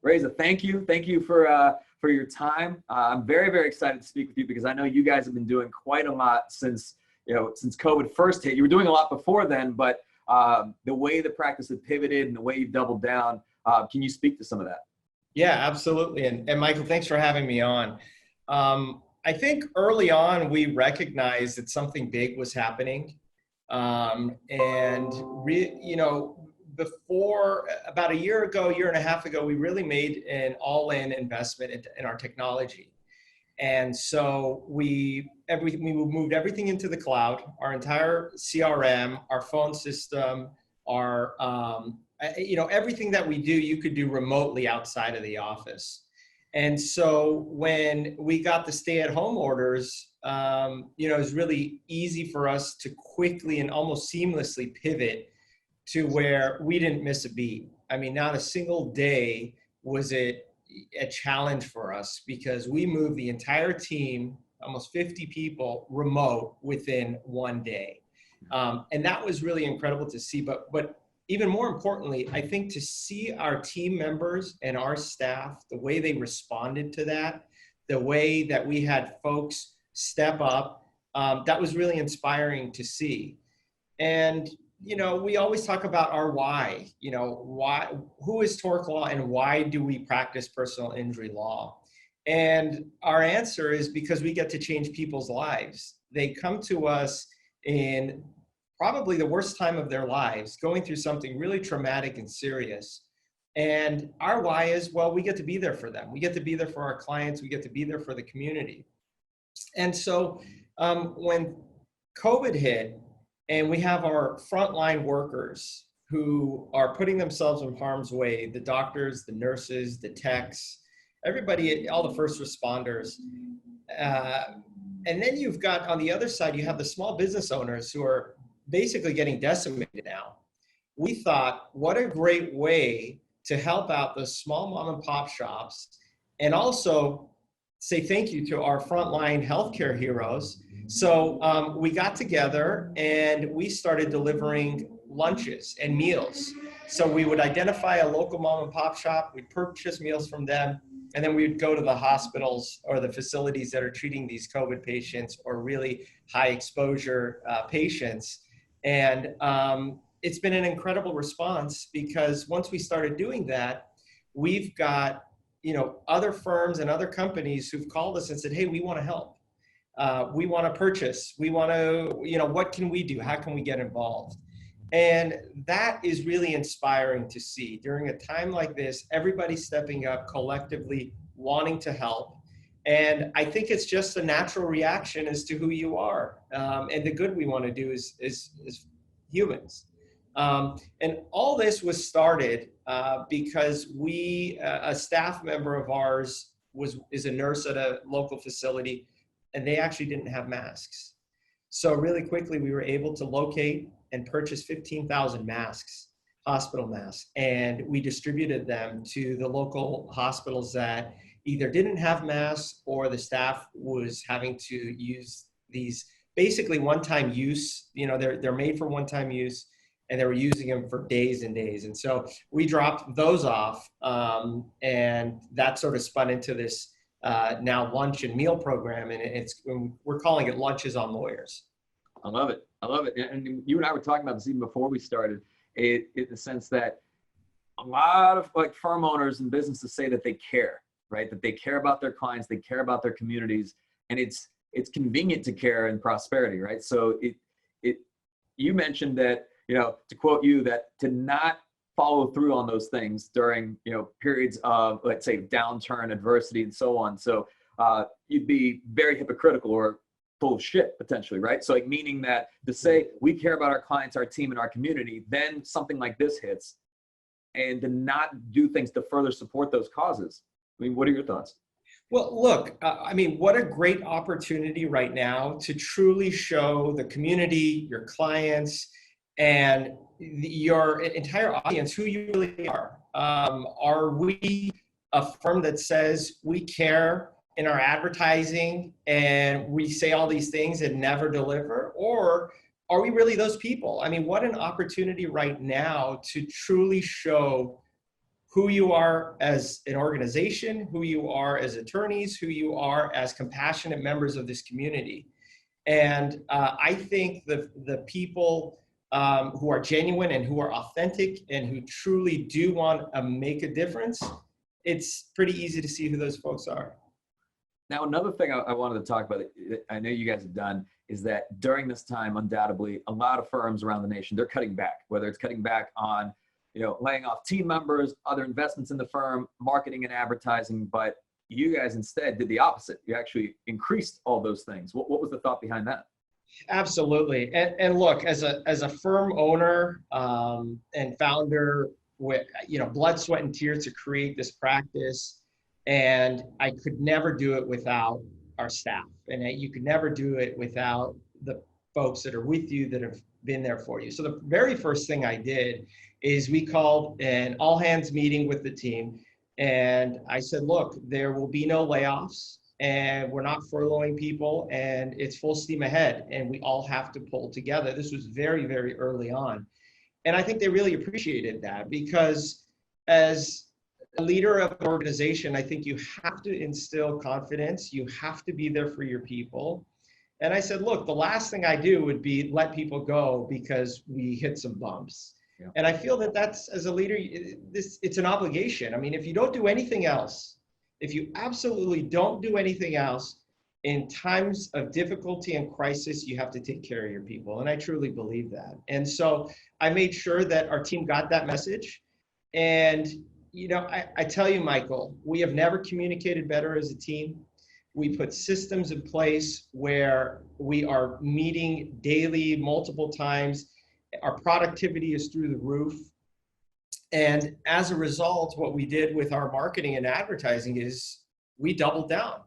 Reza, thank you. Thank you for your time. I'm very, very excited to speak with you because I know you guys have been doing quite a lot since COVID first hit. You were doing a lot before then, but the way the practice had pivoted and the way you've doubled down, can you speak to some of that? Yeah, absolutely. And Michael, thanks for having me on. I think early on, we recognized that something big was happening. Before about a year and a half ago, we really made an all-in investment in our technology. And so we moved everything into the cloud, our entire CRM, our phone system, our, everything that we do, you could do remotely outside of the office. And so when we got the stay-at-home orders, it was really easy for us to quickly and almost seamlessly pivot to where we didn't miss a beat. I mean, not a single day was it a challenge for us because we moved the entire team, almost 50 people, remote within one day. And that was really incredible to see. But even more importantly, I think to see our team members and our staff, the way they responded to that, the way that we had folks step up, that was really inspiring to see. And, we always talk about our why, who is TorkLaw and why do we practice personal injury law? And our answer is because we get to change people's lives. They come to us in probably the worst time of their lives, going through something really traumatic and serious. And our why is, well, we get to be there for them. We get to be there for our clients. We get to be there for the community. And so when COVID hit and we have our frontline workers who are putting themselves in harm's way, the doctors, the nurses, the techs, everybody, all the first responders. And then you've got, on the other side, you have the small business owners who are basically getting decimated now. We thought, what a great way to help out the small mom and pop shops and also say thank you to our frontline healthcare heroes. So we got together and we started delivering lunches and meals. So we would identify a local mom and pop shop, we'd purchase meals from them, and then we would go to the hospitals or the facilities that are treating these COVID patients or really high exposure patients. And it's been an incredible response because once we started doing that, we've got, other firms and other companies who've called us and said, hey, we want to help. We want to purchase. We want to, what can we do? How can we get involved? And that is really inspiring to see. During a time like this, everybody stepping up collectively, wanting to help. And I think it's just a natural reaction as to who you are and the good we want to do as humans. And all this was started because a staff member of ours is a nurse at a local facility, and they actually didn't have masks. So really quickly, we were able to locate and purchase 15,000 masks, hospital masks, and we distributed them to the local hospitals that either didn't have masks or the staff was having to use these basically one-time use. They're made for one-time use, and they were using them for days and days. And so we dropped those off, and that sort of spun into this now lunch and meal program, and we're calling it Lunches on Lawyers. I love it. I love it. And you and I were talking about this even before we started, in the sense that a lot of firm owners and businesses say that they care, right? That they care about their clients, they care about their communities, and it's convenient to care in prosperity, right? So you mentioned that, to quote you, that to not follow through on those things during, periods of, let's say, downturn, adversity, and so on. So you'd be very hypocritical or full of shit potentially, right? So meaning that to say we care about our clients, our team, and our community, then something like this hits, and to not do things to further support those causes. I mean, what are your thoughts? Well, look, what a great opportunity right now to truly show the community, your clients, and your entire audience who you really are. Are we a firm that says we care in our advertising and we say all these things and never deliver? Or are we really those people? I mean, what an opportunity right now to truly show who you are as an organization, who you are as attorneys, who you are as compassionate members of this community. And I think the people who are genuine and who are authentic and who truly do want to make a difference, it's pretty easy to see who those folks are. Now, another thing I wanted to talk about, I know you guys have done, is that during this time, undoubtedly, a lot of firms around the nation, they're cutting back, whether it's cutting back on, laying off team members, other investments in the firm, marketing and advertising. But you guys instead did the opposite. You actually increased all those things. What was the thought behind that? Absolutely. And look, as a firm owner and founder with, blood, sweat, and tears to create this practice, and I could never do it without our staff, and you could never do it without the folks that are with you that have been there for you. So the very first thing I did is we called an all hands meeting with the team, and I said, look, there will be no layoffs, and we're not furloughing people, and it's full steam ahead, and we all have to pull together. This was very, very early on. And I think they really appreciated that, because as a leader of an organization, I think you have to instill confidence. You have to be there for your people. And I said, look, the last thing I do would be let people go because we hit some bumps. Yeah. And I feel that that's, as a leader, it's an obligation. I mean, if you don't do anything else, if you absolutely don't do anything else, in times of difficulty and crisis, you have to take care of your people. And I truly believe that. And so I made sure that our team got that message. And I tell you, Michael, we have never communicated better as a team. We put systems in place where we are meeting daily, multiple times. Our productivity is through the roof. And as a result, what we did with our marketing and advertising is we doubled down.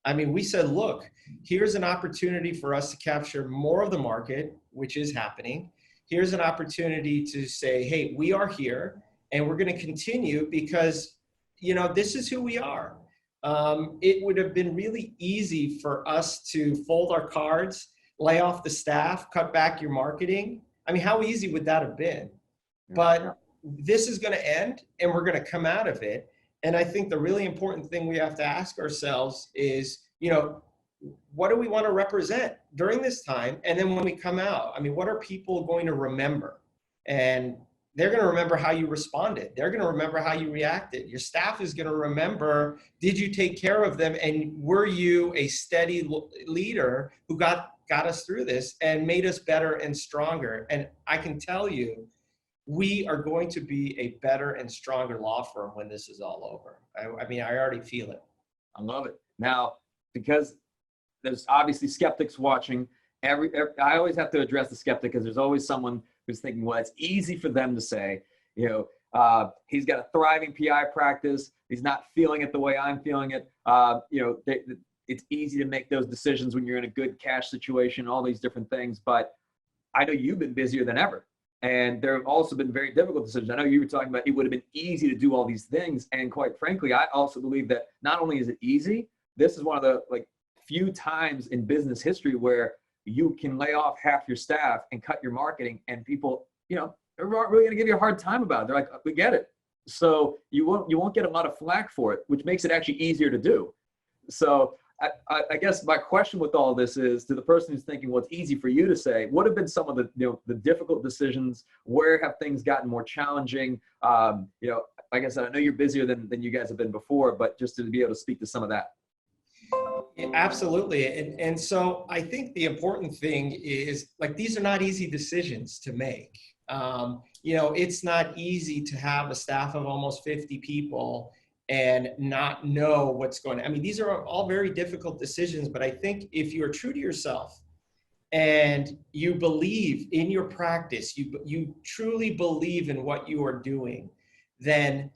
I mean, we said, look, here's an opportunity for us to capture more of the market, which is happening. Here's an opportunity to say, hey, we are here. And we're going to continue because, this is who we are. It would have been really easy for us to fold our cards, lay off the staff, cut back your marketing. I mean, how easy would that have been? But this is going to end, and we're going to come out of it. And I think the really important thing we have to ask ourselves is, what do we want to represent during this time? And then when we come out, I mean, what are people going to remember? And they're going to remember how you responded. They're going to remember how you reacted. Your staff is going to remember, did you take care of them? And were you a steady leader who got us through this and made us better and stronger? And I can tell you, we are going to be a better and stronger law firm when this is all over. I mean, I already feel it. I love it. Now, because there's obviously skeptics watching, I always have to address the skeptic, because there's always someone who's thinking, well, it's easy for them to say, he's got a thriving PI practice. He's not feeling it the way I'm feeling it. It's easy to make those decisions when you're in a good cash situation, all these different things. But I know you've been busier than ever. And there have also been very difficult decisions. I know you were talking about it would have been easy to do all these things. And quite frankly, I also believe that not only is it easy, this is one of the few times in business history where you can lay off half your staff and cut your marketing, and people, they're really going to give you a hard time about it. They're like, we get it. So you won't get a lot of flack for it, which makes it actually easier to do. So I guess my question with all this is, to the person who's thinking, well, it's easy for you to say, what have been some of the difficult decisions? Where have things gotten more challenging? Like I said, I know you're busier than you guys have been before, but just to be able to speak to some of that. Yeah, absolutely. And so I think the important thing is, these are not easy decisions to make. It's not easy to have a staff of almost 50 people and not know what's going on. I mean, these are all very difficult decisions, but I think if you're true to yourself and you believe in your practice, you truly believe in what you are doing, then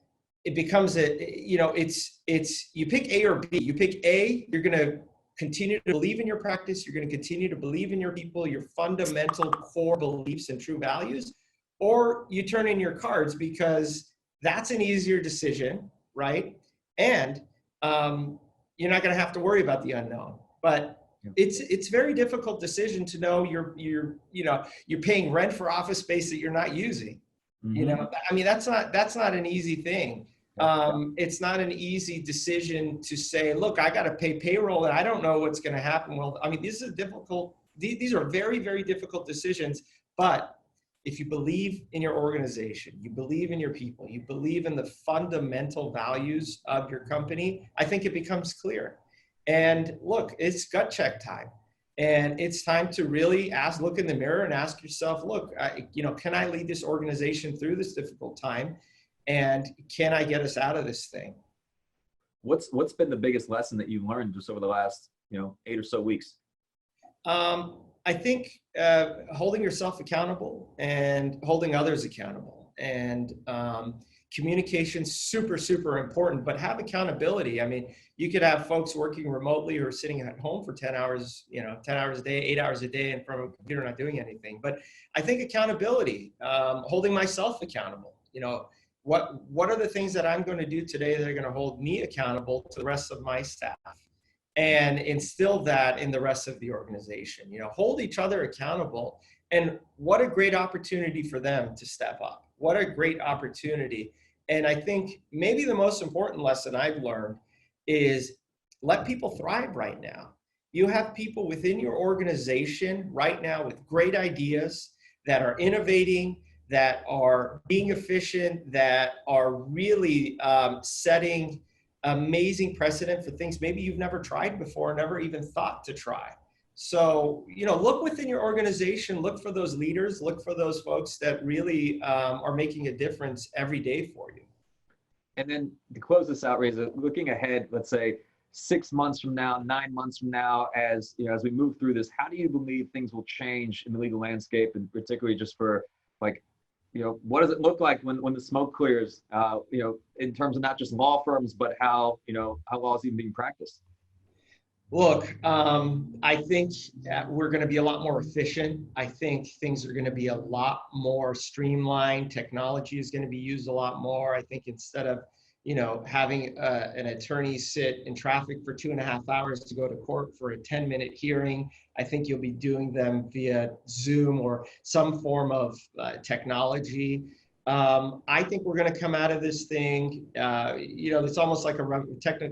it becomes you pick A or B. You pick A, you're going to continue to believe in your practice. You're going to continue to believe in your people, your fundamental core beliefs and true values, or you turn in your cards, because that's an easier decision, right? And you're not going to have to worry about the unknown. But it's very difficult decision to know you're paying rent for office space that you're not using. Mm-hmm. I mean, that's not an easy thing. It's not an easy decision to say, look, I got to pay payroll and I don't know what's going to happen. Well, I mean, this is difficult. These are very, very difficult decisions. But if you believe in your organization, you believe in your people, you believe in the fundamental values of your company, I think it becomes clear. And look, it's gut check time. And it's time to really look in the mirror and ask yourself, look, can I lead this organization through this difficult time? And can I get us out of this thing? What's been the biggest lesson that you've learned just over the last, 8 or so weeks? I think holding yourself accountable and holding others accountable, and communication super, super important, but have accountability. I mean, you could have folks working remotely or sitting at home for 10 hours, 10 hours a day, 8 hours a day in front of a computer, not doing anything. But I think accountability, holding myself accountable, what are the things that I'm going to do today that are going to hold me accountable to the rest of my staff, and instill that in the rest of the organization, hold each other accountable. And what a great opportunity for them to step up. What a great opportunity. And I think maybe the most important lesson I've learned is let people thrive right now. You have people within your organization right now with great ideas that are innovating, that are being efficient, that are really setting amazing precedent for things maybe you've never tried before, never even thought to try. So, look within your organization, look for those leaders, look for those folks that really are making a difference every day for you. And then to close this out, Reza, looking ahead, let's say 6 months from now, 9 months from now, as we move through this, how do you believe things will change in the legal landscape, and particularly just for what does it look like when the smoke clears, in terms of not just law firms, but how law is even being practiced? Look, I think we're going to be a lot more efficient. I think things are going to be a lot more streamlined. Technology is going to be used a lot more. I think instead of, having an attorney sit in traffic for 2.5 hours to go to court for a 10-minute hearing, I think you'll be doing them via Zoom or some form of technology. I think we're going to come out of this thing, it's almost like a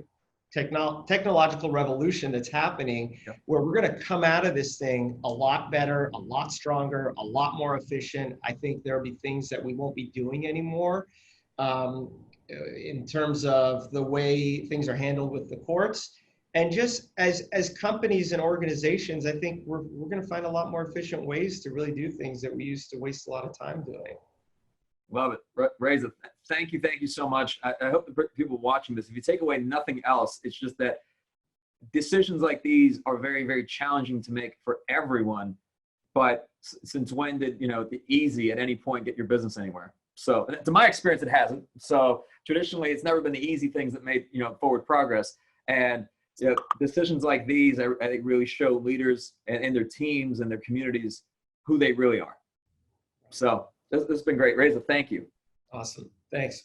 technological revolution that's happening, where we're going to come out of this thing a lot better, a lot stronger, a lot more efficient. I think there'll be things that we won't be doing anymore in terms of the way things are handled with the courts. And just as companies and organizations, I think we're going to find a lot more efficient ways to really do things that we used to waste a lot of time doing. Love it. Reza, thank you so much. I hope the people watching this, if you take away nothing else, it's just that decisions like these are very, very challenging to make for everyone. But since when did, the easy at any point get your business anywhere? So to my experience, it hasn't. So traditionally, it's never been the easy things that made, forward progress. And decisions like these, I think, really show leaders and their teams and their communities who they really are. So this has been great. Reza, thank you. Awesome. Thanks.